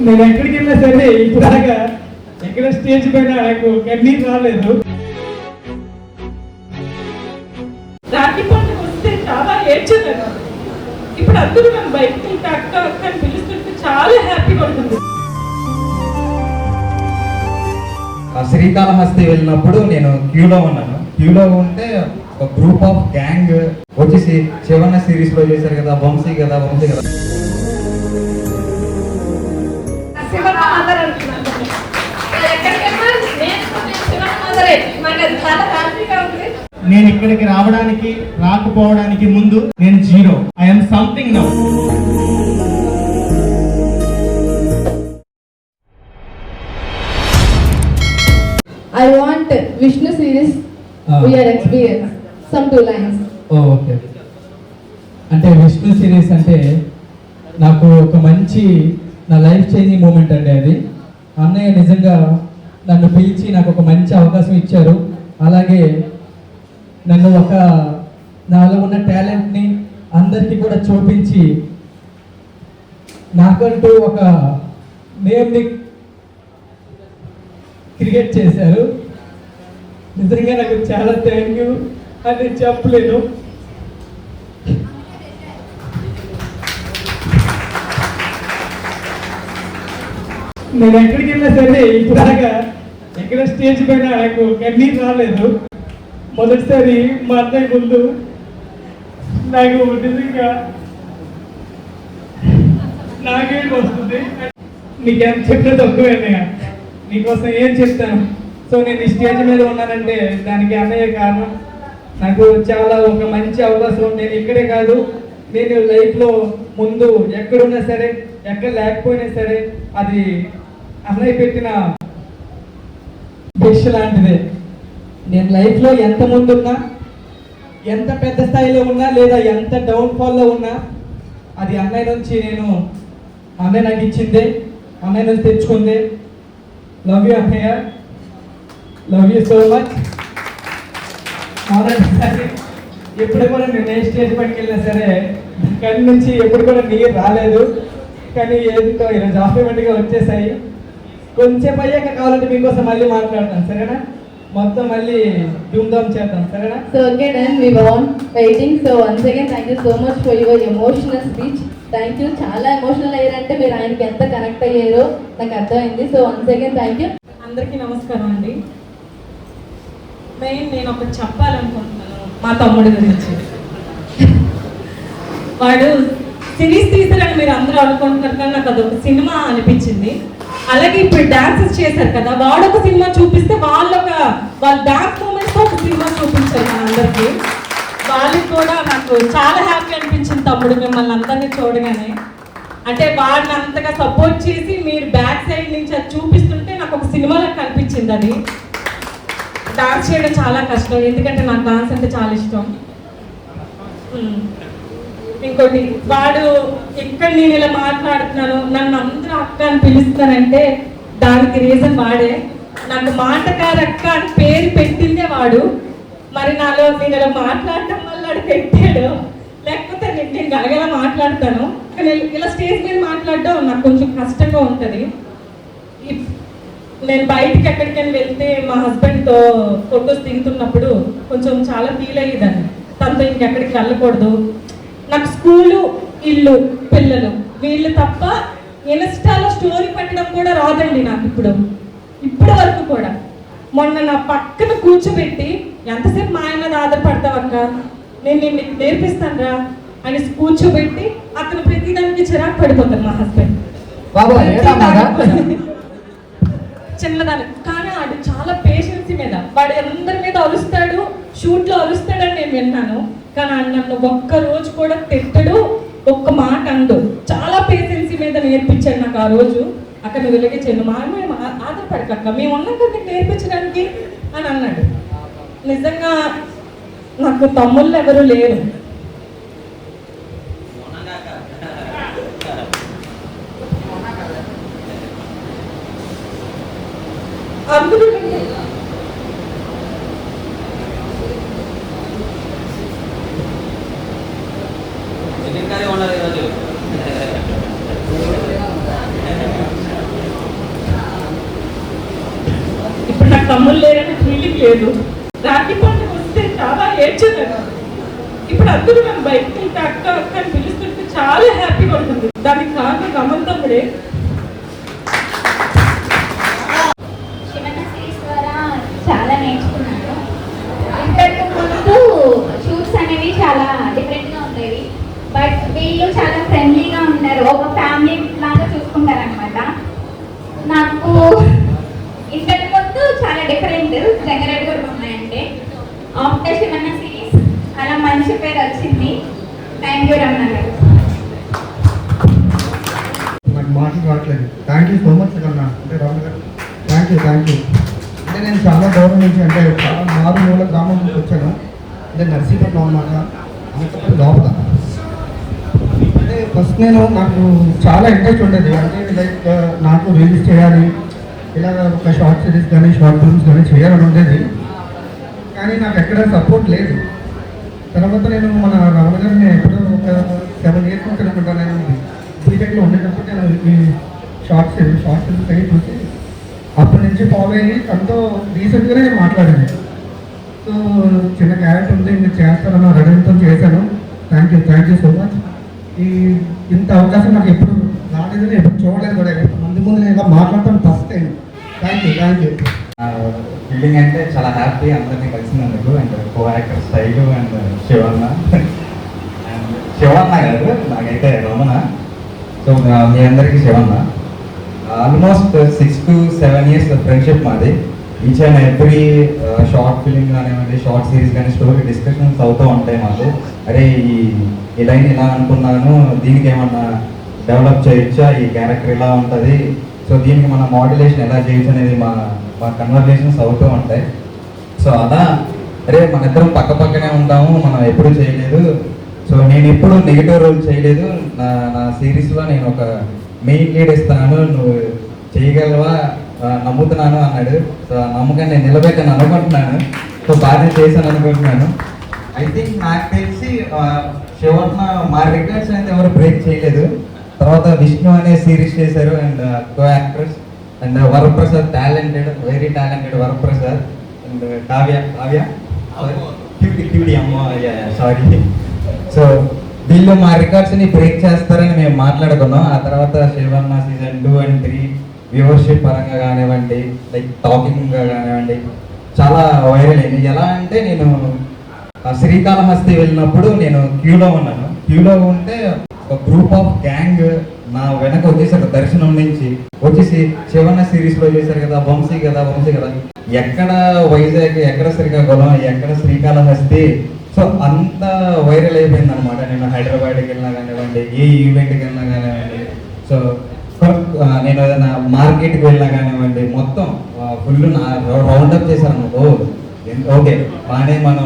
నేను ఎక్కడికి వెళ్ళినా సరే ఇప్పుడు దాకా ఎక్కడ స్టేజ్ పైన నాకు కన్నీరు రాలేదు. రాఖీ పండుగ వస్తే చాలా ఏడ్చేదాన్ని. ఇప్పుడు అందరూ నన్ను బయటకు వెళ్తే అక్క అక్క అని పిలుస్తుంటే చాలా హ్యాపీగా ఉంటుంది. శ్రీకాళహస్తి వెళ్ళినప్పుడు నేను క్యూలో ఉన్నాను. క్యూలో ఉంటే ఒక గ్రూప్ ఆఫ్ గ్యాంగ్ వచ్చేసి శివన్న సిరీస్ లో చేశారు కదా, వంశీ కదా. నేను ఇక్కడికి రావడానికి రాకపోవడానికి ముందు నేను zero. I'm something now. I want Vishnu series. We are experienced. Some 2 lines. Okay. అంటే విష్ణు సిరీస్ అంటే నాకు ఒక మంచి నా లైఫ్ చేంజింగ్ మూమెంట్ అండి అది. అన్నయ్య నిజంగా నన్ను పిలిచి నాకు ఒక మంచి అవకాశం ఇచ్చారు. అలాగే నన్ను నాలో ఉన్న టాలెంట్ని అందరికీ కూడా చూపించి నాకంటూ ఒక నేమ్ని క్రియేట్ చేశారు. నిజంగా నాకు చాలా థ్యాంక్ యూ అని చెప్పలేను. నేను ఎక్కడికి వెళ్ళినా సరే ఇప్పుడు దాకా ఎక్కడ స్టేజ్ పైన నాకు కన్నీరు రాలేదు. మొదటిసారి మా అన్నయ్య ముందు నాకు నిజంగా నాకేం వస్తుంది. నీకేం చెప్పిన తక్కువైనా నీకోసం ఏం చెప్తాను. సో నేను ఈ స్టేజ్ మీద ఉన్నానంటే దానికి అన్నయ్య కారణం. నాకు చాలా ఒక మంచి అవకాశం. నేను ఇక్కడే కాదు, నేను లైఫ్లో ముందు ఎక్కడున్నా సరే ఎక్కడ లేకపోయినా సరే అది అన్నయ్య పెట్టిన బ్రష్ లాంటిదే. నేను లైఫ్లో ఎంత ముందున్నా, ఎంత పెద్ద స్థాయిలో ఉన్నా, లేదా ఎంత డౌన్ఫాల్లో ఉన్నా అది అన్నయ్య నుంచి అన్నయ్య నాకు ఇచ్చిందే, అన్నయ్య నుంచి తెచ్చుకుందే. లవ్ యూ అన్నయ్య, లవ్ యూ సో మచ్. ఎప్పుడు కూడా నేను ఏ స్టేజ్ పైకి వెళ్ళినా సరే కళ్ళ నుంచి ఎప్పుడు కూడా నీరు రాలేదు. కానీ ఏదో ఈరోజు ఆటోమేటిక్గా వచ్చేసాయి. కొంచెం అయ్యాక కావాలంటే మీకోసం మళ్ళీ మాట్లాడతాను, సరేనా? మొత్తం మళ్ళీ ధూమ్ధామ్ చేద్దాం, సరేనా? So again, and we were on waiting. So once again, thank you so much for your emotional speech. Thank you. చాలా ఎమోషనల్ అయ్యారంటే మీరు ఆయనకి ఎంత కనెక్ట్ అయ్యారో నాకు అర్థమైంది. So once again thank you. అందరికీ నమస్కారం అండి. నేను ఒకటి చెప్పాలనుకుంటున్నాను మా తమ్ముడి గురించి. వాడు సిరీస్ తీసారని మీరు అందరూ అనుకుంటున్నారు, కానీ నాకు అదొక సినిమా అనిపించింది. అలాగే ఇప్పుడు డాన్సెస్ చేశారు కదా, వాడు ఒక సినిమా చూపిస్తే వాళ్ళ డాన్స్ మూమెంట్స్ ఒక సినిమా చూపించారు మనందరికీ. వాళ్ళకి కూడా నాకు చాలా హ్యాపీ అనిపించింది తమ్ముడు మిమ్మల్ని అందరినీ చూడగానే. అంటే వాడిని అంతగా సపోర్ట్ చేసి మీరు బ్యాక్ సైడ్ నుంచి అది చూపిస్తుంటే నాకు ఒక సినిమాలో కనిపించింది. అది డాన్స్ చేయడం చాలా కష్టం, ఎందుకంటే నాకు డాన్స్ అంటే చాలా ఇష్టం. ఇంకోటి, వాడు ఇక్కడ నేను ఇలా మాట్లాడుతున్నాను, నన్ను అందరూ అక్క అని పిలుస్తానంటే దానికి రీజన్ వాడే. నాకు మాటకారక్క అని పేరు పెట్టిందే వాడు. మరి నాలో నేను ఇలా మాట్లాడటం వల్ల వాడు పెట్టాడు, లేకపోతే నేను గలగల మాట్లాడతాను. కానీ ఇలా స్టేజ్ మీద మాట్లాడడం నాకు కొంచెం కష్టంగా ఉంటుంది. నేను బయటికి ఎక్కడికైనా వెళ్తే మా హస్బెండ్తో ఫొటోస్ దిగుతున్నప్పుడు కొంచెం చాలా ఫీల్ అయ్యేదాన్ని. తనతో ఇంకెక్కడికి వెళ్ళకూడదు. నాకు స్కూలు, ఇల్లు, పిల్లలు వీళ్ళు తప్ప ఇన్స్టాలో స్టోరీ పెట్టడం కూడా రాదండి నాకు ఇప్పటి వరకు కూడా. మొన్న నా పక్కన కూర్చోబెట్టి ఎంతసేపు మా ఆయన మీద ఆధారపడతావక్క, నేను నీకు నేర్పిస్తానురా అని కూర్చోబెట్టి అతను ప్రతిదానికి చిరాకు పడిపోతాను మా హస్బెండ్. చిన్నదాన్ని కానీ వాడు చాలా పేషెన్స్ మీద, వాడు అందరి మీద అరుస్తాడు, షూట్లో అరుస్తాడని నేను విన్నాను. కానీ నన్ను ఒక్క రోజు కూడా తిట్టడు, ఒక్క మాట అండు. చాలా పేషెన్సీ మీద నేర్పించాడు నాకు ఆ రోజు. అక్కడ నువ్వు వెలిగించాను, మా మేము ఆధారపడకక్క, మేము ఉన్నాం కదా నేర్పించడానికి అని అన్నాడు. నిజంగా నాకు తమ్ముళ్ళు ఎవరు లేరు. అందరూ తమ్ముళ్ళు లేరనే ఫీలింగ్ లేదు. రాఖీ పండుగ వస్తే చాలా ఏడ్చేదాన్ని. ఇప్పుడు అందరూ నన్ను బయటకు వెళ్తే అక్క అక్క అని పిలుస్తుంటే చాలా హ్యాపీగా ఉంటుంది. దానికి కారణం రమణ్ తమ్ముడే. శివన్న సిరీస్ ద్వారా చాలా నేర్చుకున్నాను. ఇంతకు ముందు షూట్స్ అనేవి చాలా డిఫరెంట్గా ఉండేవి, బట్ వీళ్ళు చాలా ఫ్రెండ్లీగా ఉన్నారు, ఒక ఫ్యామిలీ లాగా చూసుకుంటారు అనమాట. నాకు ఇంతకు ముందు చాలా డిఫరెంట్ జంగారెడ్డి కూడా ఉన్నాయంటే, ఆఫ్టర్ శివన్న సిరీస్ అలా మంచి పేరు వచ్చింది. థ్యాంక్ యూ రమణ గారు. నాకు మాటలు రావట్లేదు. థ్యాంక్ యూ సో మచ్ అన్న, అంటే రమణ గారు థ్యాంక్ యూ. అంటే నేను చాలా దూరం నుంచి, అంటే చాలా మారుమూల గ్రామం నుంచి వచ్చాను. అంటే నర్సీపట్నం అన్నమాట, అనంతపురం లోపల. అంటే ఫస్ట్ నాకు చాలా ఇంట్రెస్ట్ ఉండేది, అంటే లైక్ నాకు రిలీజ్ చేయాలి, ఇలా ఒక షార్ట్ సిరీస్ కానీ షార్ట్ ఫిల్మ్స్ కానీ చేయాలని ఉండేది. కానీ నాకు ఎక్కడ సపోర్ట్ లేదు. తర్వాత నేను మన రమణ గారిని ఎప్పుడో ఒక 7 years నుంచి అనుకుంటాను, నేను బీటెక్లో ఉండేటప్పుడు నేను ఈ షార్ట్ ఫిల్మ్స్ అవి చూసి అప్పటి నుంచి ఫాలో అయ్యి తనతో రీసెంట్గానే నేను మాట్లాడాను. సో చిన్న క్యారెక్టర్ ఉంది, మీరు చేస్తానన్న రెడీతో చేశాను. Thank you so much. ఇంత అవకాశం నాకు ఎప్పుడు రాలేదు, నేను ఎప్పుడు చూడలేదు కూడా. ముందు నేను ఇలా మాట్లాడతాను first time. Thank you. Feeling అంటే చాలా హ్యాపీ అందరినీ కలిసినందుకు. And co actor style and Shivanna కాదు, నాకైతే రమణ. సో మీ అందరికీ Shivanna. Almost 6 to 7 years friendship మాది. Each and every short film కానివ్వండి, షార్ట్ సిరీస్ కానీ స్టోరీ డిస్కషన్స్ అవుతూ ఉంటాయి మాకు. అరే ఈ లైన్ ఇలా అనుకున్నాను, దీనికి ఏమన్నా డెవలప్ చేయొచ్చా, ఈ క్యారెక్టర్ ఇలా ఉంటుంది, సో దీనికి మన మాడ్యులేషన్ ఎలా చేయొచ్చు అనేది మా కన్వర్జేషన్స్ అవుతూ ఉంటాయి. సో అలా అరే మన ఇద్దరం పక్కనే ఉంటాము, మనం ఎప్పుడు చేయలేదు. సో నేను ఎప్పుడు నెగిటివ్ రోల్ చేయలేదు. నా సిరీస్లో నేను ఒక మెయిన్ లీడ్ ఇస్తాను, నువ్వు చేయగలవా, నమ్ముతున్నాను అన్నాడు. సో ఆ నమ్మకాన్ని నేను నిలబెట్టాను అనుకుంటున్నాను. సో బాగా చేశాను అనుకుంటున్నాను. ఐ థింక్ నాకు తెలిసి శివన్న మా రికార్డ్స్ అయితే ఎవరు బ్రేక్ చేయలేదు. తర్వాత విష్ణు అనే సిరీస్ చేశారు and co actress. And Varaprasad talented, very talented Varaprasad. And Kavya cutie అమ్మ, సారీ. సో వీళ్ళు మా రికార్డ్స్ని బ్రేక్ చేస్తారని మేము మాట్లాడుకున్నాం. ఆ తర్వాత శివన్న సీజన్ 2 and 3 వ్యూవర్షిప్ పరంగా కానివ్వండి, లైక్ టాకింగ్గా కానివ్వండి చాలా వైరల్ అయింది. ఎలా అంటే నేను శ్రీకాళహస్తి వెళ్ళినప్పుడు నేను క్యూలో ఉంటే ఒక గ్రూప్ ఆఫ్ గ్యాంగ్ నా వెనక వచ్చేసారు. దర్శనం నుంచి వచ్చేసి శివన్న సిరీస్లో చేశారు కదా, వంశీ కదా. ఎక్కడ వైజాగ్, ఎక్కడ శ్రీకాకుళం, ఎక్కడ శ్రీకాళహస్తి. సో అంత వైరల్ అయిపోయింది అనమాట. నేను హైదరాబాద్కి వెళ్ళినా కానివ్వండి, ఏ ఈవెంట్కి వెళ్ళినా కానివ్వండి, సో నేను ఏదైనా మార్కెట్కి వెళ్ళినా కానివ్వండి, మొత్తం ఫుల్ నా రౌండప్ చేశాను. ఓకే బాగానే మనం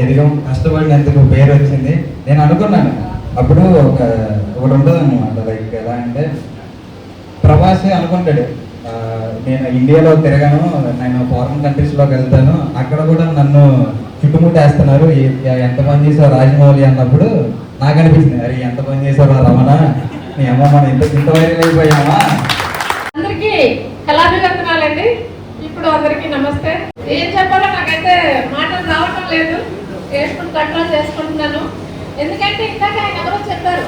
ఎదిగాం, కష్టపడినందుకు పేరు వచ్చింది. నేను అనుకున్నాను అప్పుడు ఒకటి ఉంటుంది అనమాట, లైక్ ఎలా అంటే ప్రభాస్ అనుకుంటాడు నేను ఇండియాలో తిరగాను, నేను ఫారిన్ కంట్రీస్లోకి వెళ్తాను, అక్కడ కూడా నన్ను చుట్టుముట్టేస్తున్నారు, ఎంత పని చేసావు రాజమౌళి అన్నప్పుడు నాకు అనిపించింది, అరే ఎంత పని చేసావు రమణ, నీ అమ్మ మనం ఇంత వైరల్ అయిపోయామా. అందరికీ కళాభివందనాలండి. ఇప్పుడు అందరికీ నమస్తే. ఏం చెప్పాలో నాకైతే మాటలు రావటం లేదు, కంట్రోల్ చేసుకుంటున్నాను. ఎందుకంటే ఇందాక ఆయన ఎవరో చెప్పారు,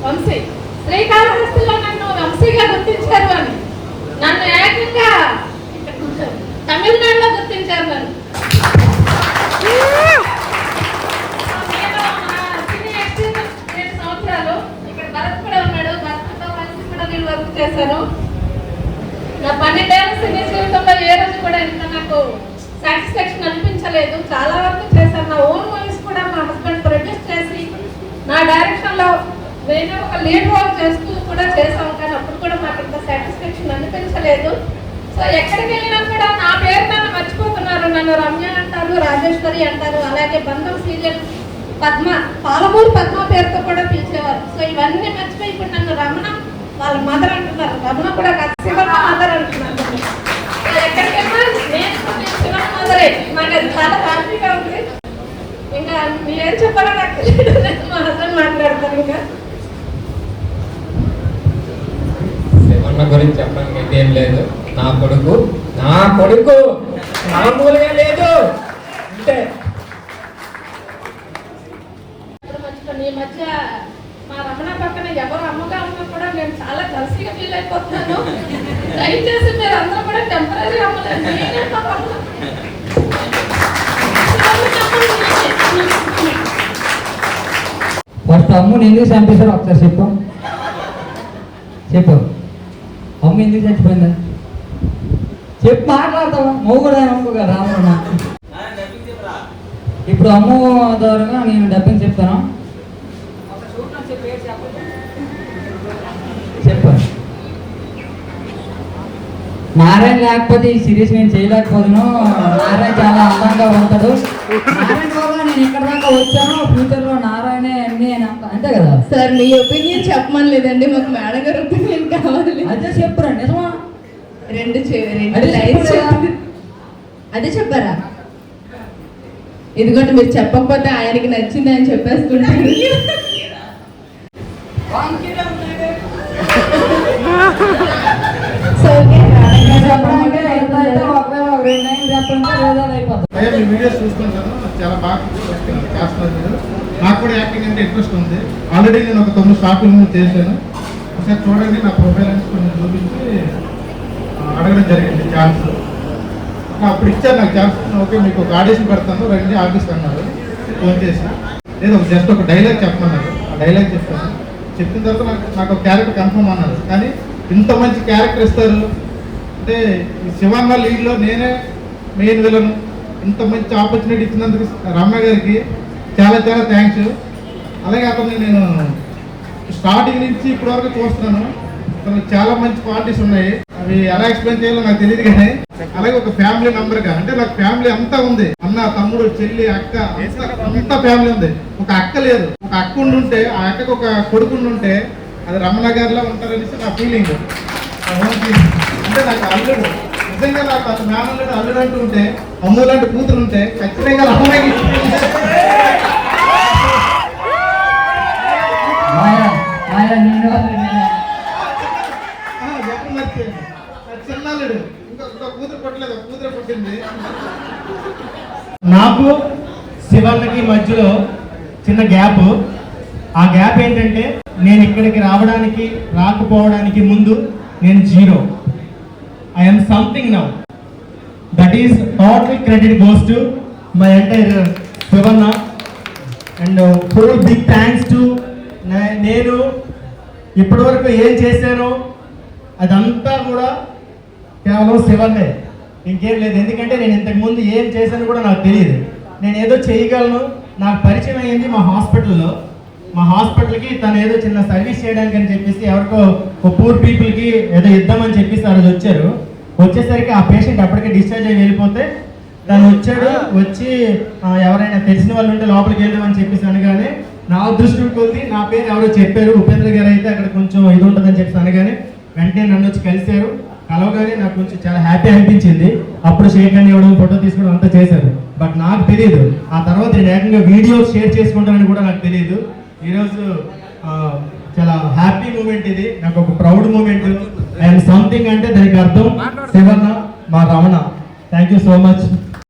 వంశీ శ్రీకాళహస్తిలో నన్ను వంశీగా గుర్తించారు అని. నన్ను ఏకంగా తమిళనాడులో గుర్తించారు నన్ను. నేను 7 సంవత్సరాలు ఇక్కడ భరత్ కూడా ఉన్నాడు, భరత్తో కలిసి కూడా నేను వర్క్ చేశాను. నా 12 ఏళ్ల సినీ జీవితంలో ఏ రోజు కూడా ఇంత నాకు సాటిస్ఫాక్షన్ అనిపించలేదు. చాలా వరకు చేశాను. నా ఓన్ వాయిస్ కూడా మా హస్బెండ్ ప్రొడ్యూస్ చేసి నా డైరెక్షన్లో నేను ఒక లీడ్ రోల్ చేస్తూ కూడా చేశాను. కానీ అప్పుడు కూడా మాకు ఇంత సాటిస్ఫాక్షన్ అనిపించలేదు. సో ఎక్కడికి వెళ్ళినా కూడా నా పేరు నన్ను మర్చిపోతున్నారు. నన్ను రమ్య అంటారు, రాజేశ్వరి అంటారు. అలాగే బంధం సీరియల్ పద్మ, పాలమూరు పద్మ పేరుతో కూడా పిలిచేవారు. సో ఇవన్నీ మర్చిపోయి ఇప్పుడు నన్ను రమణ వాళ్ళ మదర్ అంటున్నారు. రమణ కూడా శివన్న మదర్ అంటున్నారు. ఎక్కడికి వెళ్ళినా నేను శివన్న మదరే. నాకు అది చాలా హ్యాపీగా ఉంది. ఇంకా మీరేం చెప్పాలో నాకు తెలియదు, మా హస్బెండ్ మాట్లాడతారు. ఇంకా శివన్న గురించి చెప్పడానికి ఏం లేదు. నా కొడుకు మామూలుగా లేదు అంటే ఇప్పుడు మర్చిపోయాను. ఈ మధ్య మా రమణ పక్కన ఎవరు అమ్మగా ఉన్నా కూడా నేను చాలా జలసీగా ఫీల్ అయిపోతున్నాను. దయచేసి మీరు అందరూ కూడా టెంపరీ అమ్మలేదు. నేనే మా పక్కన. ఫస్ట్ అమ్ముని ఎందుకు చంపేశారు ఒకసారి చెప్పు చెప్పు. అమ్మ ఎందుకు చచ్చిపోయిందా చెప్పు, మాట్లాడతావా? నువ్వు కూడా అమ్ము కదా రామన్న. ఇప్పుడు అమ్ము ద్వారా నేను డబ్బింగ్ చెప్తాను. చెప్పు. నారాయణ లేకపోతే ఈ సిరీస్ నేను చేయలేకపోతాను. నారాయణ చాలా అందంగా ఉంటాడు. నారాయణ వల్ల నేను ఇక్కడ దాకా వచ్చాను. ఫ్యూచర్ లో నారాయణే అన్ని అంతే కదా. సార్ మీ ఒపీనియన్ చెప్పమని లేదండి, మాకు మేడం గారి ఒపీనియన్ కావాలి. అదే చెప్పురా, నిజమా? రెండు అదే లైన్స్ చెప్పు. అదే చెప్పారా? ఇదిగోండి, మీరు చెప్పకపోతే ఆయనకి నచ్చింది అని చెప్పేసుకుంటారు. సో చెప్పడానికి ఎంత అయితే ఒకవేళ ఒక 2 లైన్లు చెప్పంటే లేదా అయిపోతుంది. అయ్యా మీ వీడియోస్ చూసుకుంటాను, చాలా బాగా చేస్తున్నారు మీరు. నాకు కూడా యాక్టింగ్ అంటే ఇంట్రెస్ట్ ఉంది. ఆల్రెడీ నేను ఒక 9 షార్ట్ ఫిల్మ్ చేశాను. ఒకసారి చూడండి, నా ప్రొఫైల్ అని కొంచెం చూపించి అడగడం జరిగింది ఛాన్స్. అప్పుడు ఇచ్చారు నాకు ఛాన్స్. ఓకే మీకు ఒక ఆడిషన్ పెడతాను రండి ఆఫీస్కి అన్నారు. ఫోన్ చేసి లేదు జస్ట్ ఒక డైలాగ్ చెప్పమన్నారు. ఆ డైలాగ్ చెప్పాను. చెప్పిన తర్వాత నాకు ఒక క్యారెక్టర్ కన్ఫర్మ్ అన్నారు. కానీ ఇంత మంచి క్యారెక్టర్ ఇస్తారు అంటే ఈ శివన్న లీడ్లో నేనే మెయిన్ విలను. ఇంత మంచి ఆపర్చునిటీ ఇచ్చినందుకు రమ్య గారికి చాలా చాలా థ్యాంక్స్. అలాగే అతన్ని నేను స్టార్టింగ్ నుంచి ఇప్పటి వరకు చూస్తున్నాను. అతను చాలా మంచి క్వాలిటీస్ ఉన్నాయి. అవి ఎలా ఎక్స్ప్లెయిన్ చేయాలో నాకు తెలియదు కానీ అలాగే ఒక ఫ్యామిలీ మెంబర్గా అంటే నాకు ఫ్యామిలీ అంతా ఉంది. అన్న, తమ్ముడు, చెల్లి, అక్క అంతా ఫ్యామిలీ ఉంది. ఒక అక్క లేదు. ఒక అక్క ఉండుంటే ఆ అక్కకు ఒక కొడుకు ఉండుంటే అది రమణ గారిలో ఉంటారనేసి నా ఫీలింగ్. అంటే నాకు అల్లుడు నిజంగా నాకు అసలు మేనల్లుడు అల్లుడు అంటూ ఉంటే అమ్ము లాంటి కూతురు ఉంటే ఖచ్చితంగా రమణకి చిన్నల్లుడు ఇంకొక కూతురు పుట్టలేదు, ఒక కూతురు పుట్టింది. నాకు శివన్నకి మధ్యలో చిన్న గ్యాప్. ఆ గ్యాప్ ఏంటంటే నేను ఇక్కడికి రాకపోవడానికి ముందు నేను 0. I'm something now. That is total credit goes to my entire Shivanna. And full big thanks to నేను ఇప్పటివరకు ఏం చేశానో అదంతా కూడా కేవలం శివన్నే, ఇంకేం లేదు. ఎందుకంటే నేను ఇంతకుముందు ఏం చేశాను కూడా నాకు తెలియదు. నేను ఏదో చేయగలను. నాకు పరిచయం అయ్యింది మా హాస్పిటల్లో. మా హాస్పిటల్కి తను ఏదో చిన్న సర్వీస్ చేయడానికి అని చెప్పేసి ఎవరికో పూర్ పీపుల్కి ఏదో ఇద్దామని చెప్పేసి ఆ రోజు వచ్చారు. వచ్చేసరికి ఆ పేషెంట్ అప్పటికే డిశ్చార్జ్ అయ్యి వెళ్ళిపోతే తను వచ్చాడు. వచ్చి ఎవరైనా తెలిసిన వాళ్ళు ఉంటే లోపలికి వెళ్దామని చెప్పేసి అనగానే నా అదృష్టం కొద్ది నా పేరు ఎవరో చెప్పారు. ఉపేంద్ర గారు అయితే అక్కడ కొంచెం ఇది ఉంటుందని చెప్పేసి అనగానే వెంటనే నన్ను వచ్చి కలిశారు. కలవగానే నాకు కొంచెం చాలా హ్యాపీ అనిపించింది. అప్పుడు షేక్ హ్యాండ్ ఇవ్వడం, ఫోటో తీసుకోవడం అంతా చేశారు. బట్ నాకు తెలియదు ఆ తర్వాత నేను ఏకంగా వీడియో షేర్ చేసుకుంటానని కూడా నాకు తెలియదు. ఈరోజు చాలా హ్యాపీ మూమెంట్ ఇది, నాకు ఒక ప్రౌడ్ మూమెంట్. ఐఎమ్ సంథింగ్ అంటే దానికి అర్థం శివన్న, మా Ramana. Thank you so much.